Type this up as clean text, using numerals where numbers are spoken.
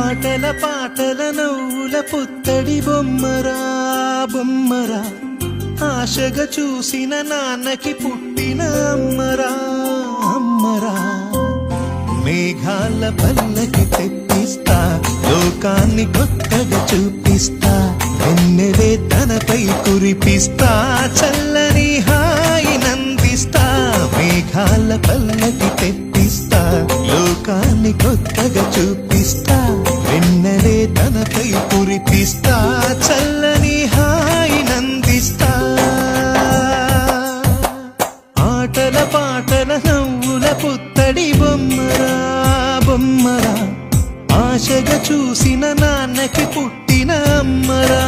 ఆటల పాటల నవ్వుల పుత్తడి బొమ్మరా బొమ్మరా, ఆశగా చూసిన నాన్నకి పుట్టిన అమ్మరా అమ్మరా. మేఘాల పల్లకి తెప్పిస్తా, లోకాన్ని కొత్తగా చూపిస్తా, వెన్నెలే తనపై కురిపిస్తా, చల్లని హాయి నందిస్తా. మేఘాల పల్లకి తెప్పిస్తా, లోకాన్ని కొత్తగా చూపిస్తా, వెన్నెలే తనపై కురిపిస్తా, చల్లని హాయి నందిస్తా. ఆటల పాటల నవ్వుల పుత్తడి బొమ్మరా బొమ్మరా, ఆశగా చూసిన నాన్నకి పుట్టిన అమ్మరా